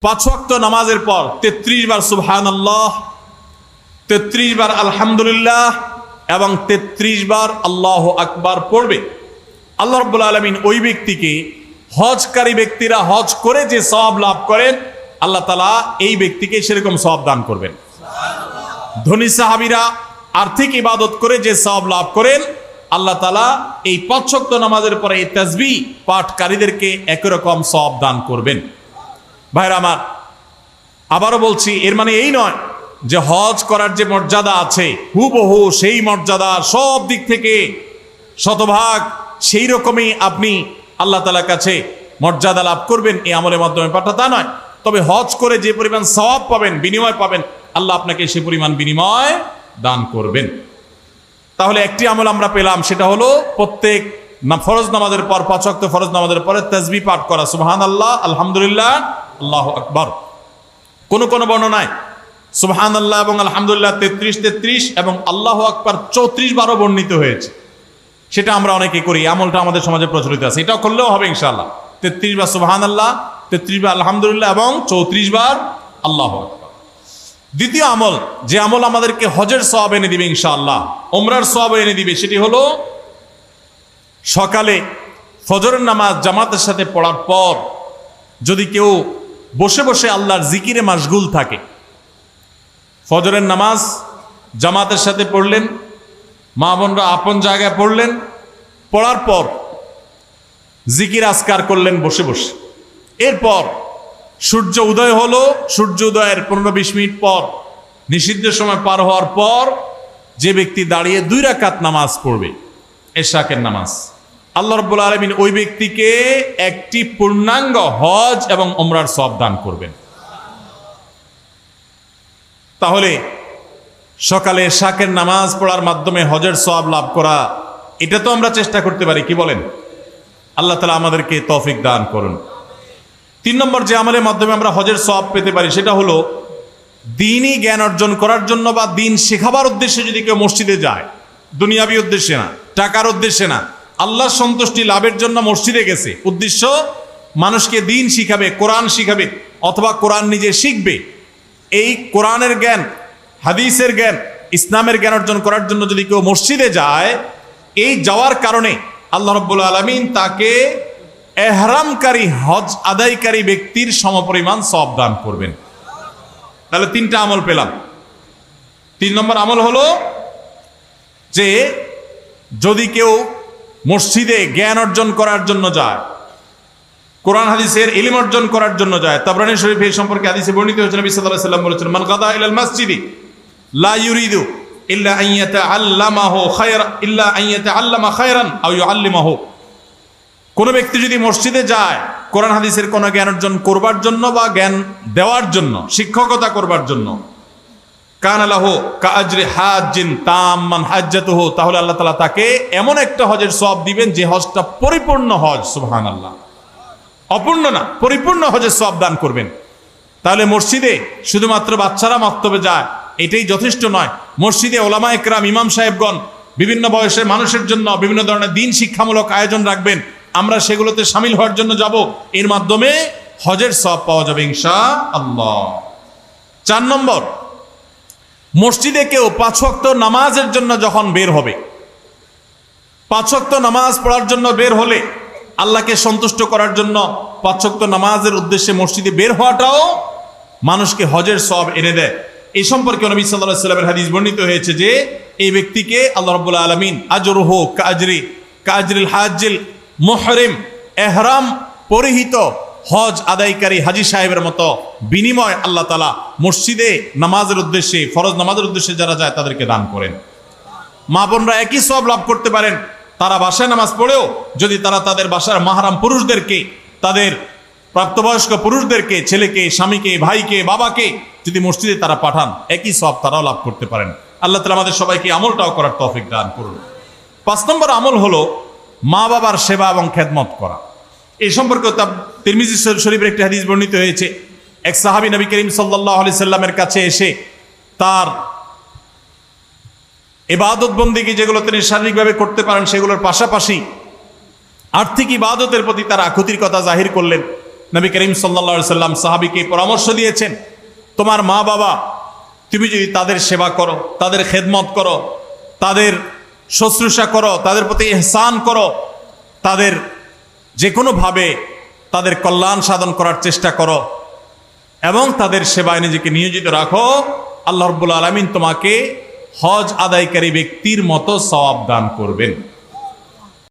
পাঁচ ওয়াক্ত নামাজের পর 33 বার সুবহানাল্লাহ, 33 বার আলহামদুলিল্লাহ এবং 33 বার আল্লাহু আকবার পড়বে। আল্লাহ রাব্বুল আলামিন ওই ব্যক্তিকে, হজকারী ব্যক্তিরা হজ করে যে সওয়াব লাভ করেন, আল্লাহ তাআলা এই ব্যক্তিকে সেরকম সওয়াব দান করবেন। ধনী সাহাবীরা আর্থিক ইবাদত করে যে সওয়াব লাভ করেন, আল্লাহ তাআলা এই পাঁচ ওয়াক্ত নামাজের পরে এই তাসবিহ পাঠকারীদেরকে একই রকম সওয়াব দান করবেন। ভাইরা আমার, আবারও বলছি, এর মানে এই নয় যে হজ করার যে মর্যাদা আছে হুবহু সেই মর্যাদা সব দিক থেকে শতভাগ সেই রকমই আপনি আল্লাহ তাআলার কাছে মর্যাদা লাভ করবেন এই আমলের মাধ্যমে, পাঠা তা নয়। তবে হজ করে যে পরিমাণ সওয়াব পাবেন, বিনিময় পাবেন, আল্লাহ আপনাকে সে পরিমাণ বিনিময় দান করবেন। তাহলে একটি আমল আমরা পেলাম, সেটা হলো প্রত্যেক ফরজ নামাজের পর, পাঁচ ওয়াক্ত ফরজ নামাজের পরে তাসবিহ পাঠ করা, সুবহানাল্লাহ, আলহামদুলিল্লাহ, আল্লাহু আকবার। কোন কোন বর্ণনায় সুবহানাল্লাহ এবং আলহামদুলিল্লাহ 33 এবং আল্লাহু আকবার 34 বারও বর্ণিত হয়েছে। সেটা আমরা অনেকে করি, আমলটা আমাদের সমাজে প্রচলিত আছে, এটাও করলেও হবে ইনশাআল্লাহ। 33 বার সুবহানাল্লাহ, 33 বার আলহামদুলিল্লাহ এবং 34 বার আল্লাহু আকবার। দ্বিতীয় আমল, যে আমল আমাদেরকে হজের সওয়াব এনে দিবে ইনশাআল্লাহ, উমরার সওয়াব এনে দিবে, সেটি হলো সকালে ফজরের নামাজ জামাতের সাথে পড়ার পর যদি কেউ বসে বসে আল্লাহর জিকিরে মাশগুল থাকে, ফজরের নামাজ জামাতের সাথে পড়লেন, মা বোনরা আপন জায়গায় পড়লেন, পড়ার পর জিকির আজকার করলেন বসে বসে। এরপর সূর্য উদয় হলো, সূর্য উদয়ের 15-20 মিনিট পর, নিষিদ্ধ সময় পার হওয়ার পর যে ব্যক্তি দাঁড়িয়ে 2 রাকাত নামাজ পড়বে, এশাকের নামাজ, আল্লাহ রাব্বুল আলামিন ওই ব্যক্তিকে একটি পূর্ণাঙ্গ হজ এবং উমরার সওয়াব দান করবেন। তাহলে সকালে এশাকের নামাজ পড়ার মাধ্যমে হজের সওয়াব লাভ করা, এটা তো আমরা চেষ্টা করতে পারি, কি বলেন? আল্লাহ তাআলা আমাদেরকে তৌফিক দান করুন। 3 নম্বর যে আমলের মাধ্যমে আমরা হজের সওয়াব পেতে পারি, সেটা হলো দ্বীনি জ্ঞান অর্জন করার জন্য বা দ্বীন শেখাবার উদ্দেশ্যে যদি কেউ মসজিদে যায়, দুনিয়াবি উদ্দেশ্যে না, টাকার উদ্দেশ্যে না, আল্লাহর সন্তুষ্টি লাভের জন্য মসজিদে গেছে, উদ্দেশ্য মানুষকে দ্বীন শিখাবে, কোরআন শিখাবে, অথবা কোরআন নিজে শিখবে, এই কোরআনের জ্ঞান, হাদিসের জ্ঞান, ইসলামের জ্ঞান অর্জন করার জন্য যদি কেউ মসজিদে যায়, এই যাওয়ার কারণে আল্লাহ রাব্বুল আলামিন তাকে এহরামকারী, হজ আদায়কারী ব্যক্তির সমপরিমাণ সওয়াব দান করবেন। তাহলে 3টা আমল পেলাম। 3 নম্বর আমল হলো যে যদি কেউ মসজিদে জ্ঞান অর্জন করার জন্য যায়, কোরআন হাদিসের ইলম অর্জন করার জন্য যায়, তাবরানী শরীফে এই সম্পর্কে হাদিসে বর্ণিত হয়েছে, নবী সাল্লাল্লাহু আলাইহি ওয়াসাল্লাম বলেছেন, মান গাদা ইলাল মসজিদি লা ইউরিদু ইল্লা আন ইয়াতাআল্লামাহু খায়রান, ইল্লা আন ইয়াতাআল্লামা খায়রান আও ইউআল্লিমাহু। কোন ব্যক্তি যদি মসজিদে যায় কোরআন হাদিসের কোন জ্ঞান অর্জন করবার জন্য বা জ্ঞান দেওয়ার জন্য, শিক্ষকতা করবার জন্য, কানা লাহু কাআজরি হাজ্জিন তাম্মান হাজ্জাতুহু, তাহলে আল্লাহ তাআলা তাকে এমন একটা হজের সওয়াব দিবেন যে হজটা পরিপূর্ণ হজ, সুবহানাল্লাহ, অপূর্ণ না, পরিপূর্ণ হজের সওয়াব দান করবেন। তাহলে মসজিদে শুধুমাত্র বাচ্চারা মক্তবে যায় এটাই যথেষ্ট নয়, মসজিদে ওলামা একরাম, ইমাম সাহেবগণ বিভিন্ন বয়সের মানুষের জন্য বিভিন্ন ধরনের দ্বীন শিক্ষামূলক আয়োজন রাখবেন, আমরা সেগুলোতে শামিল হওয়ার জন্য যাব, এর মাধ্যমে হজের সওয়াব পাওয়া যাবে ইনশাআল্লাহ। 4 নম্বর, মসজিদে কেউ 5 ওয়াক্ত নামাজের জন্য যখন বের হবে, 5 ওয়াক্ত নামাজ পড়ার জন্য বের হলে, আল্লাহকে সন্তুষ্ট করার জন্য 5 ওয়াক্ত নামাজের উদ্দেশ্যে মসজিদে বের হওয়াটাও মানুষকে হজের সওয়াব এনে দেয়। এই সম্পর্কে নবী সাল্লাল্লাহু আলাইহি ওয়াসাল্লামের হাদিস বর্ণিত হয়েছে যে এই ব্যক্তিকে আল্লাহ রাব্বুল আলামিন আজরুহু কাজরিল হাজ্জিল মুহরিম, ইহরাম পরিহিত হজ আদায়কারী হাজী সাহেবের মতো বিনিময় আল্লাহ তাআলা মসজিদে নামাজের উদ্দেশ্যে, ফরজ নামাজের উদ্দেশ্যে যারা যায় তাদেরকে দান করেন। মা বোনরা একই সওয়াব লাভ করতে পারেন, তারা বাসায় নামাজ পড়েও যদি তারা তাদের বাসার মাহরাম পুরুষদেরকে, তাদের প্রাপ্তবয়স্ক পুরুষদেরকে, ছেলেকে, স্বামীকে, ভাইকে, বাবাকে যদি মসজিদে তারা পাঠান, একই সওয়াব তারাও লাভ করতে পারেন। আল্লাহ তাআলা আমাদের সবাইকে আমলটাও করার তৌফিক দান করুন। 5 নম্বর আমল হলো মা বাবার সেবা এবং খেদমত করা। এই সম্পর্কে তিরমিজি শরীফের একটি হাদিস বর্ণিত হয়েছে, এক সাহাবী নবী করিম সাল্লাল্লাহু আলাইহি সাল্লামের কাছে এসে তার ইবাদত বন্দেগী যেগুলো তিনি শারীরিকভাবে করতে পারেন সেগুলোর পাশাপাশি আর্থিক ইবাদতের প্রতি তার আকুতির কথা জাহির করলেন। নবী করিম সাল্লাল্লাহু আলাইহি সাল্লাম সাহাবীকে পরামর্শ দিয়েছেন, তোমার মা বাবা তুমি যদি তাদের সেবা করো, তাদের খেদমত করো, তাদের শুশ্রূষা করো, তাদের প্রতি ইহসান করো, তাদের যে কোনোভাবে তাদের কল্যাণ সাধন করার চেষ্টা করো এবং তাদের সেবায় নিজেকে নিয়োজিত রাখো, আল্লাহ রাব্বুল আলামিন তোমাকে হজ আদায়কারী ব্যক্তির মতো সওয়াব দান করবেন।